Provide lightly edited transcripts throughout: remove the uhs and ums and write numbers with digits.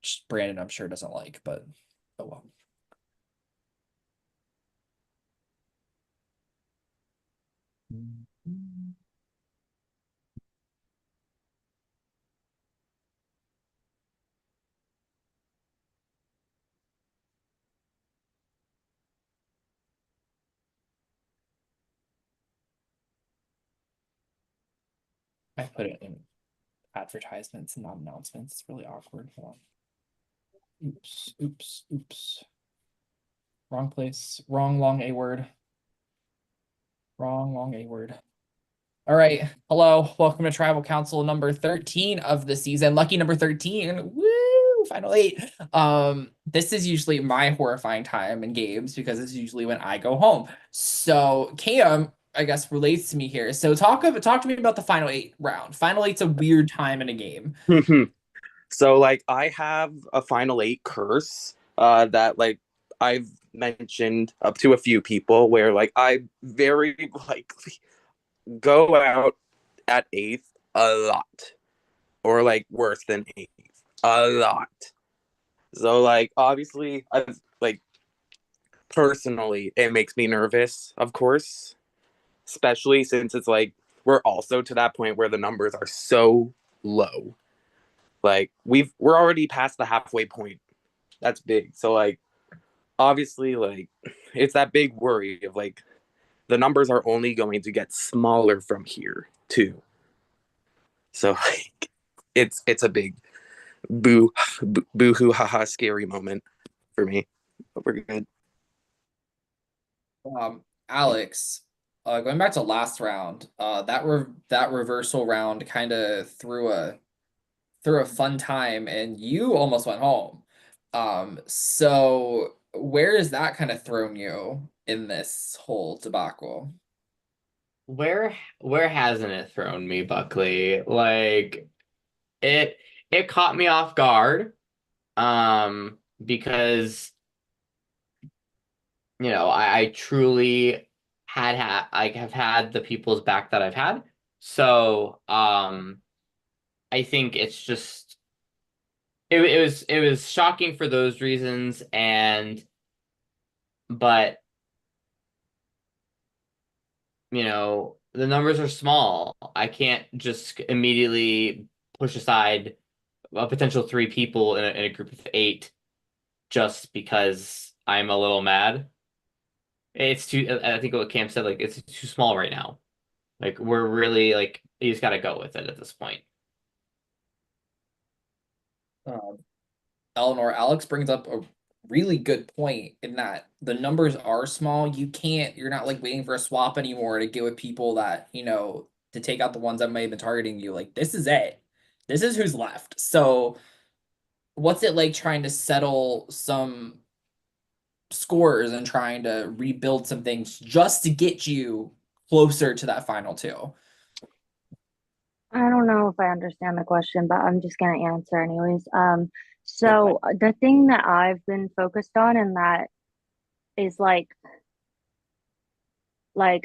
which Brandon I'm sure doesn't like, but oh well. I put it in advertisements and not announcements. It's really awkward. Hold on. Oops, oops, oops. Wrong place. Wrong long A word. Wrong long A word. All right. Hello. Welcome to Tribal Council number 13 of the season. Lucky number 13. Woo! Final 8. This is usually my horrifying time in games because it's usually when I go home. So Cam, I guess, relates to me here. So talk to me about the final 8 round. Final 8's a weird time in a game. So like I have a Final Eight curse that like I've mentioned up to a few people where like I very likely go out at eighth a lot or like worse than eighth a lot. So like obviously I've like personally it makes me nervous, of course, especially since it's like we're also to that point where the numbers are so low. Like we're already past the halfway point. That's big. So like obviously like it's that big worry of like the numbers are only going to get smaller from here too. So like it's a big boo hoo haha scary moment for me. But we're good. Alex, going back to last round, that reversal round kind of through a fun time and you almost went home. So where has that kind of thrown you in this whole debacle? Where hasn't it thrown me, Buckley? Like it it caught me off guard. Because I truly I have had the people's back that I've had. So I think it's just it was shocking for those reasons, and but the numbers are small. I can't just immediately push aside a potential three people in a group of eight just because I'm a little mad. It's too, I think what Cam said, like, it's too small right now. Like, we're really, like, you just gotta go with it at this point. Um, Eleanor, Alex brings up a really good point in that the numbers are small. You're not like waiting for a swap anymore to get with people that, to take out the ones that may have been targeting you. Like, this is it. This is who's left. So, what's it like trying to settle some scores and trying to rebuild some things just to get you closer to that final two? I don't know if I understand the question, but I'm just gonna answer anyways. Good. So the thing that I've been focused on and that is like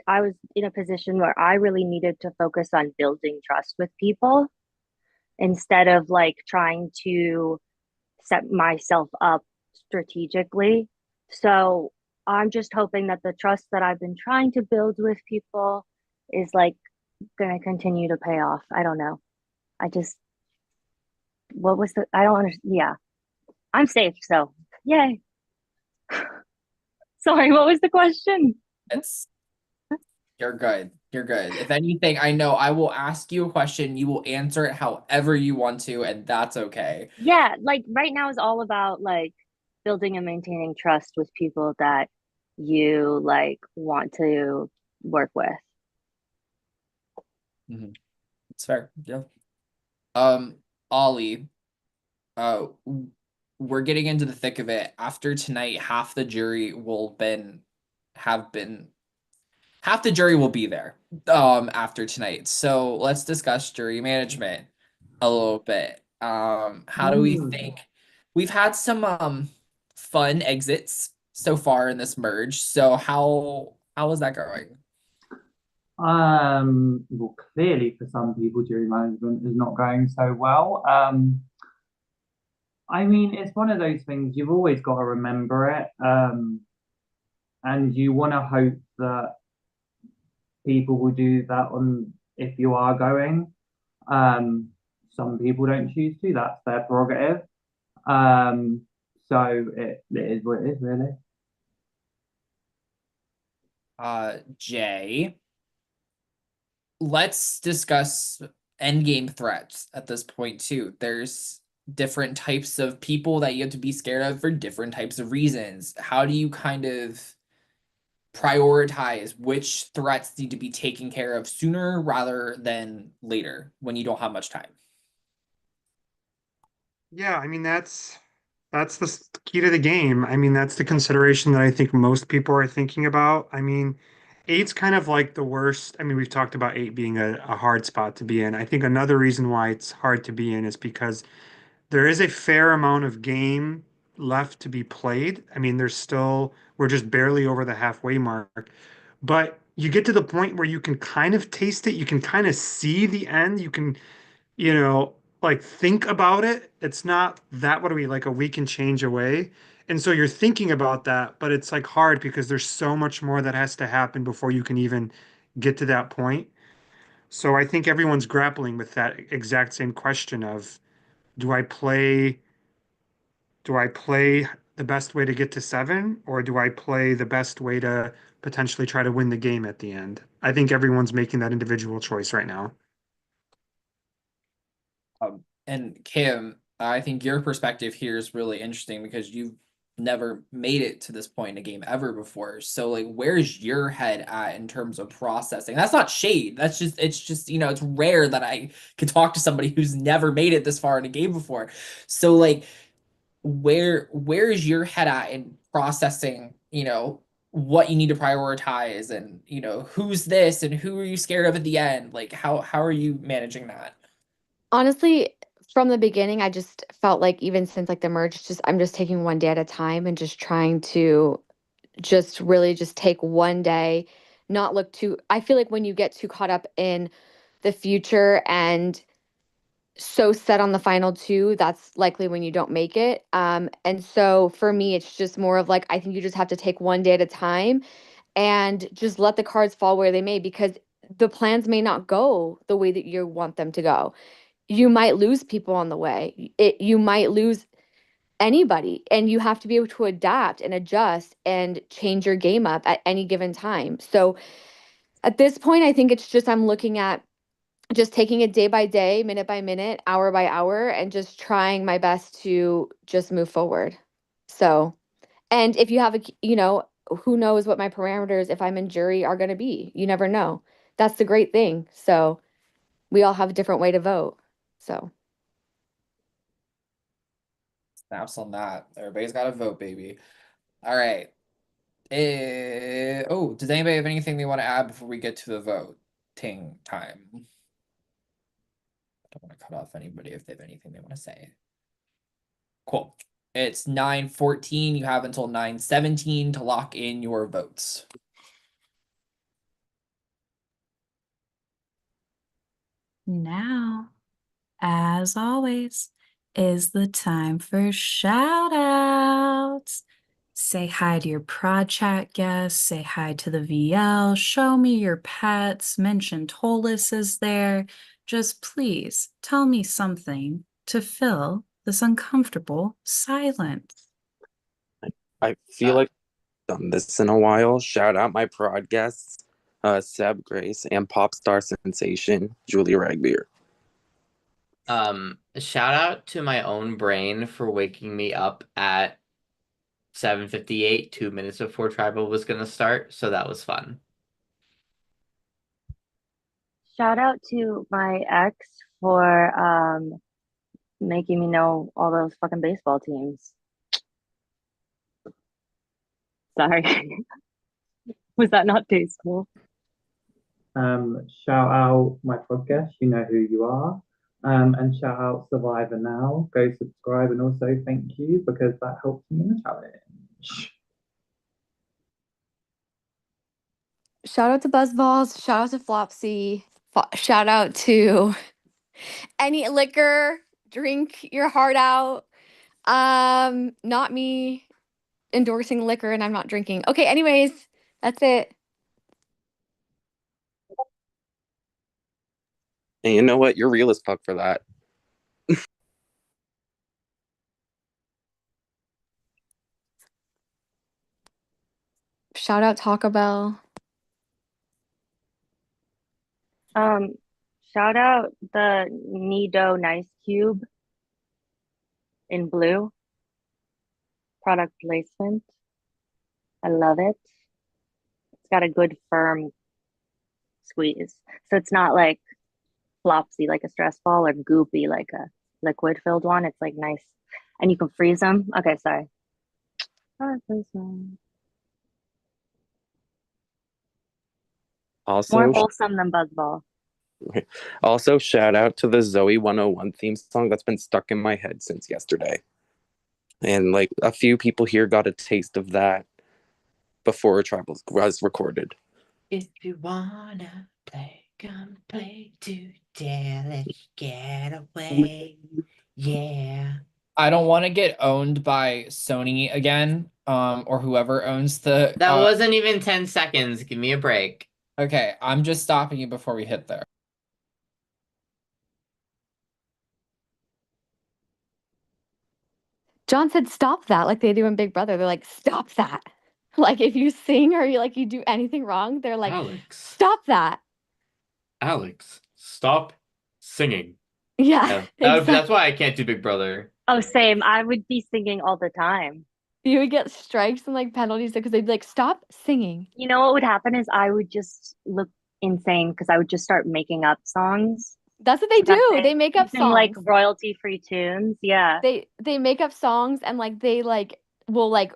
I was in a position where I really needed to focus on building trust with people instead of like trying to set myself up strategically. So I'm just hoping that the trust that I've been trying to build with people is like gonna continue to pay off. I don't know. I just what was the I don't understand. Yeah, I'm safe, so yay. Sorry, what was the question? It's You're good. You're good. If anything, I know I will ask you a question. You will answer it however you want to, and that's okay. Yeah, like right now is all about like building and maintaining trust with people that you like want to work with. Mhm. It's fair. Yeah. Um, Ollie, we're getting into the thick of it. After tonight, have been half the jury will be there after tonight. So let's discuss jury management a little bit. How do we think we've had some fun exits so far in this merge? So how is that going? Well, clearly for some people, jury management is not going so well. I mean, it's one of those things you've always got to remember it, and you want to hope that people will do that on if you are going. Um, some people don't choose to. That's their prerogative. Um, so it is what it is, really. Jay, let's discuss endgame threats at this point too. There's different types of people that you have to be scared of for different types of reasons. How do you kind of prioritize which threats need to be taken care of sooner rather than later when you don't have much time? Yeah, I mean that's the key to the game. I mean, that's the consideration that I think most people are thinking about. I mean, eight's kind of like the worst. I mean, we've talked about eight being a hard spot to be in. I think another reason why it's hard to be in is because there is a fair amount of game left to be played. I mean, we're just barely over the halfway mark, but you get to the point where you can kind of taste it. You can kind of see the end. You can you know, like think about it. It's not that what are we like a week and change away. And so you're thinking about that, but it's like hard because there's so much more that has to happen before you can even get to that point. So I think everyone's grappling with that exact same question of do I play do I play the best way to get to seven or do I play the best way to potentially try to win the game at the end? I think everyone's making that individual choice right now. And Kim, I think your perspective here is really interesting because you've never made it to this point in a game ever before. So like where's your head at in terms of processing? That's not shade. That's just it's just, it's rare that I could talk to somebody who's never made it this far in a game before. So like where is your head at in processing, what you need to prioritize and, who's this and who are you scared of at the end? Like how are you managing that? Honestly, from the beginning, I just felt like even since like the merge, I'm just taking one day at a time and just trying to just really just take one day, not look too. I feel like when you get too caught up in the future and so set on the final two, that's likely when you don't make it. And so for me, it's just more of like I think you just have to take one day at a time and just let the cards fall where they may because the plans may not go the way that you want them to go. You might lose people on the way. You might lose anybody, and you have to be able to adapt and adjust and change your game up at any given time. So at this point, I think it's just I'm looking at just taking it day by day, minute by minute, hour by hour, and just trying my best to just move forward. So, and if you have who knows what my parameters, if I'm in jury, are going to be? You never know. That's the great thing. So we all have a different way to vote. So. Snaps on that. Everybody's got to vote, baby. All right. Does anybody have anything they want to add before we get to the voting time? I don't want to cut off anybody if they have anything they want to say. Cool. It's 9:14. You have until 9:17 to lock in your votes. Now, as always, is the time for shout outs. Say hi to your prod chat guests, say hi to the VL, show me your pets, mention Tolis is there. Just please tell me something to fill this uncomfortable silence. I feel like I've done this in a while. Shout out my prod guests, Seb Grace and pop star sensation Julie Ragbeer. Shout out to my own brain for waking me up at 7:58, 2 minutes before Tribal was gonna start, so that was fun. Shout out to my ex for making me know all those fucking baseball teams. Sorry. Was that not tasteful? Shout out my podcast, you know who you are. And shout out Survivor Now. Go subscribe and also thank you because that helps me in the challenge. Shout out to Buzzballs. Shout out to Flopsy. Shout out to any liquor. Drink your heart out. Not me endorsing liquor and I'm not drinking. Okay, anyways, that's it. And you know what? You're real as fuck for that. Shout out Taco Bell. Shout out the Nido Nice Cube in blue. Product placement. I love it. It's got a good firm squeeze. So it's not like flopsy like a stress ball or goopy like a liquid filled one. It's like nice. And you can freeze them. Okay, sorry. More Also, wholesome than Buzzball. also shout out to the Zoe 101 theme song that's been stuck in my head since yesterday. And like a few people here got a taste of that before Tribal was recorded. If you wanna play, come play today. Let's get away. Yeah. I don't want to get owned by Sony again, or whoever owns the. That wasn't even 10 seconds. Give me a break. Okay, I'm just stopping you before we hit there. John said stop that like they do in Big Brother. They're like, stop that. Like if you sing or you do anything wrong, they're like, Alex, stop that. Alex, stop singing. Yeah, That's why I can't do Big Brother. Oh, same. I would be singing all the time. You would get strikes and like penalties because they'd be like, stop singing. You know what would happen is I would just look insane because I would just start making up songs. That's what they do. They make up songs. Like royalty-free tunes. Yeah. They make up songs and like they like will like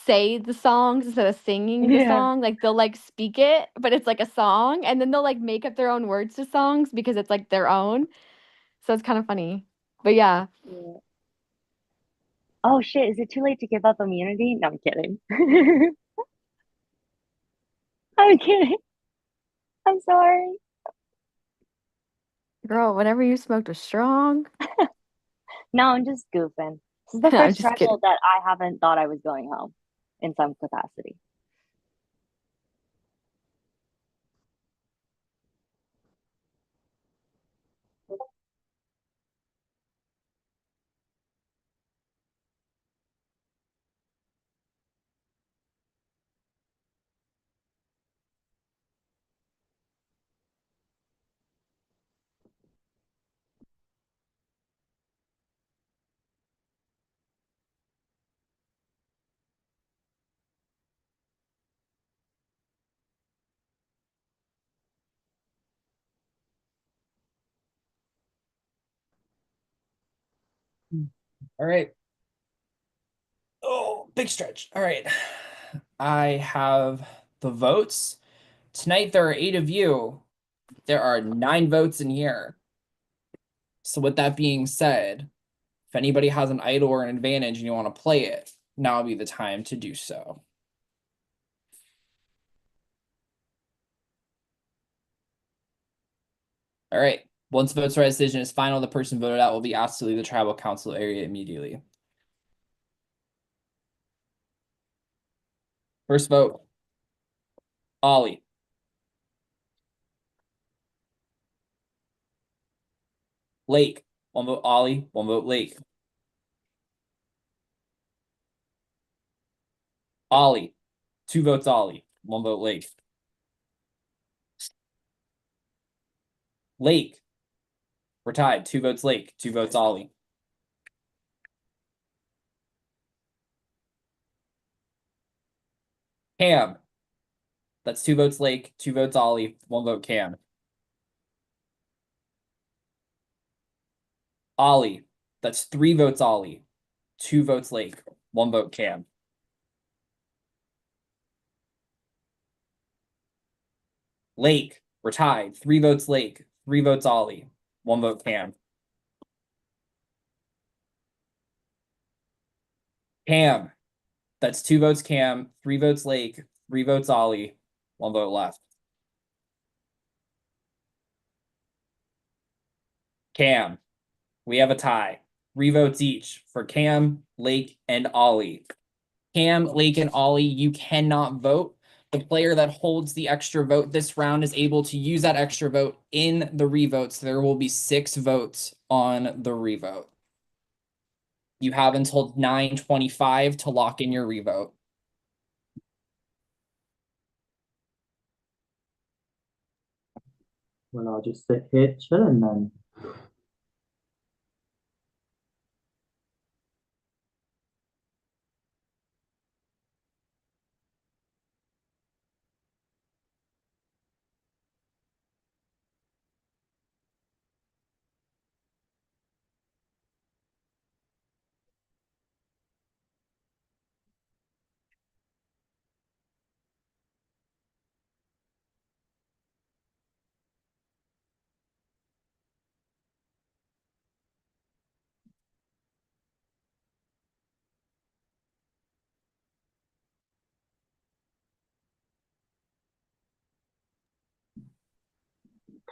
say the songs instead of singing the song. Like they'll like speak it, but it's like a song, and then they'll like make up their own words to songs because it's like their own. So it's kind of funny. But yeah. Oh shit, is it too late to give up immunity? No, I'm kidding. I'm kidding. I'm sorry. Girl, whatever you smoked was strong. No, I'm just goofing. This is the I'm first just tribal kidding. that I haven't thought I was going home in some capacity. All right. Oh, big stretch. All right. I have the votes. Tonight there are 8 of you. There are 9 votes in here. So with that being said, if anybody has an idol or an advantage and you want to play it, now would be the time to do so. All right. Once votes by decision is final, the person voted out will be asked to leave the tribal council area immediately. First vote, Ollie. Lake, 1 vote Ollie, 1 vote Lake. Ollie, 2 votes Ollie, 1 vote Lake. Lake, we're tied, 2 votes Lake, 2 votes Ollie. Cam, that's 2 votes Lake, 2 votes Ollie, 1 vote Cam. Ollie, that's 3 votes Ollie, 2 votes Lake, 1 vote Cam. Lake, we're tied, 3 votes Lake, 3 votes Ollie, 1 vote Cam. Cam, that's 2 votes Cam, 3 votes Lake, 3 votes Ollie, 1 vote left. Cam, we have a tie. revotes each for Cam, Lake, and Ollie. Cam, Lake, and Ollie, you cannot vote. The player that holds the extra vote this round is able to use that extra vote in the revotes. There will be 6 votes on the revote. You have until 9:25 to lock in your revote. Well, I'll just sit here chilling then.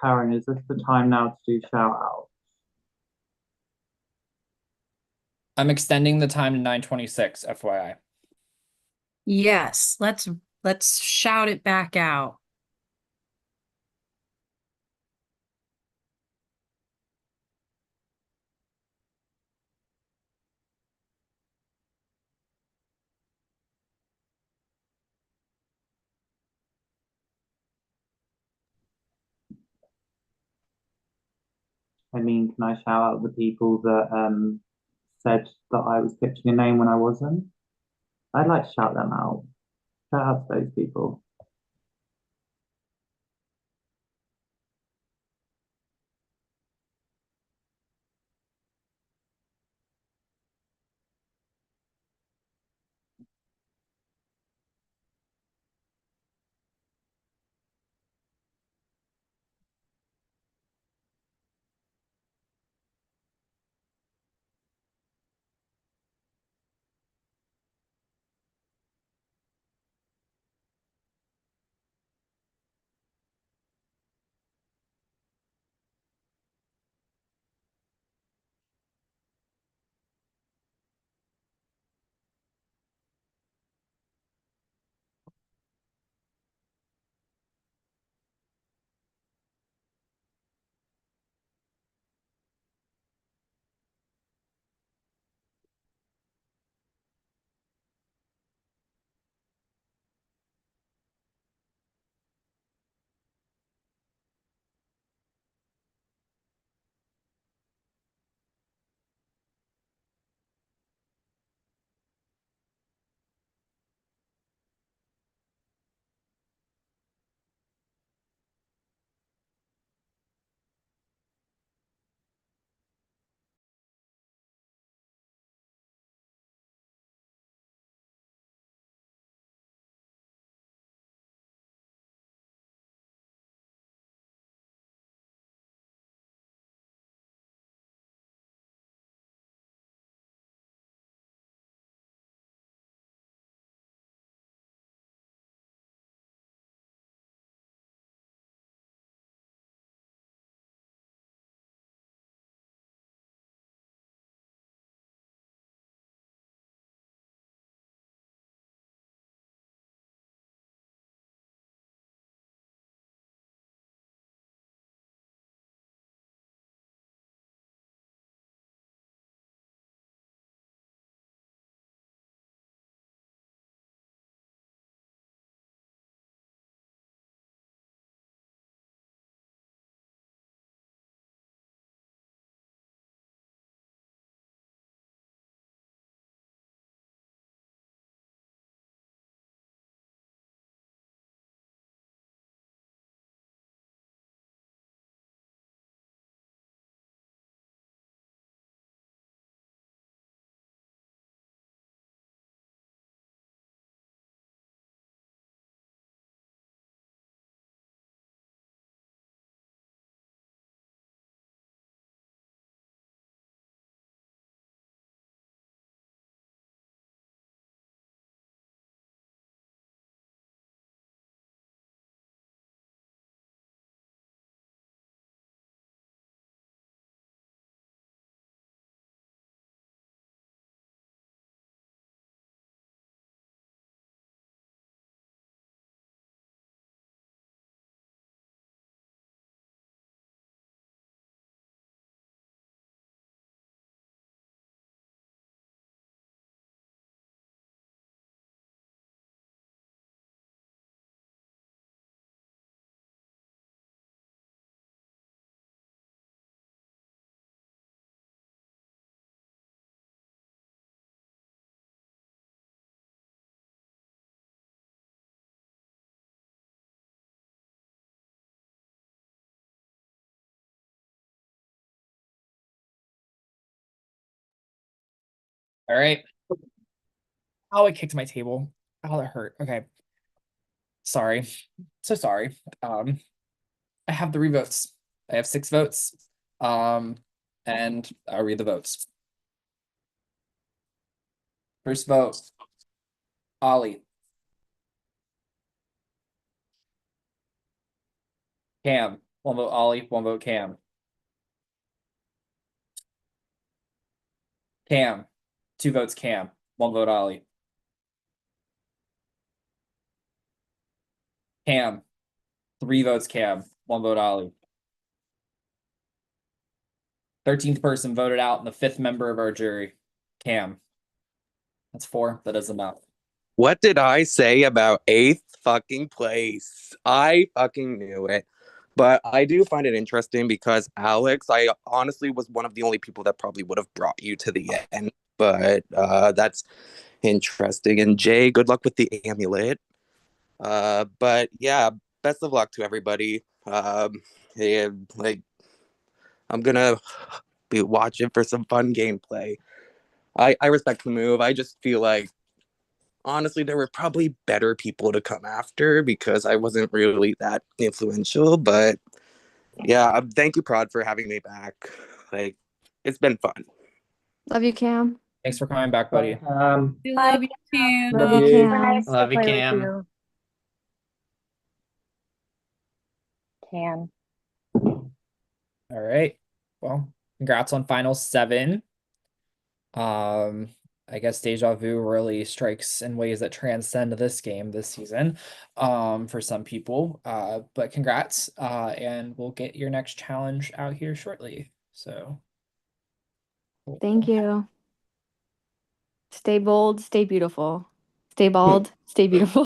Karen, is this the time now to do shout out? I'm extending the time to 9:26, FYI. Yes, let's shout it back out. I mean, can I shout out the people that said that I was pitching a name when I wasn't? I'd like to shout them out. Shout out to those people. All right. Oh, it kicked my table. Oh, that hurt. Okay. Sorry. So sorry. I have 3 votes. I have 6 votes. And I'll read the votes. First vote, Ollie. Cam. 1 vote Ollie, 1 vote Cam. Cam. 2 votes Cam, 1 vote Ollie. Cam. 3 votes Cam, 1 vote Ollie. 13th person voted out and the 5th member of our jury, Cam. That's 4. That is enough. What did I say about 8th fucking place? I fucking knew it. But I do find it interesting because Alex, I honestly was one of the only people that probably would have brought you to the end. But that's interesting. And Jay, good luck with the amulet. But yeah, best of luck to everybody. Yeah, like I'm gonna be watching for some fun gameplay. I respect the move. I just feel like honestly there were probably better people to come after because I wasn't really that influential. But yeah, thank you, Prod, for having me back. Like it's been fun. Love you, Cam. Thanks for coming back, buddy. We love you too. Love you, Super Cam. nice Love to you, play Cam. with you. Cam. All right. Well, congrats on final 7. I guess Deja Vu really strikes in ways that transcend this game this season, for some people. But congrats, and we'll get your next challenge out here shortly. So Thank you. Stay bold, stay beautiful. Stay bald, stay beautiful.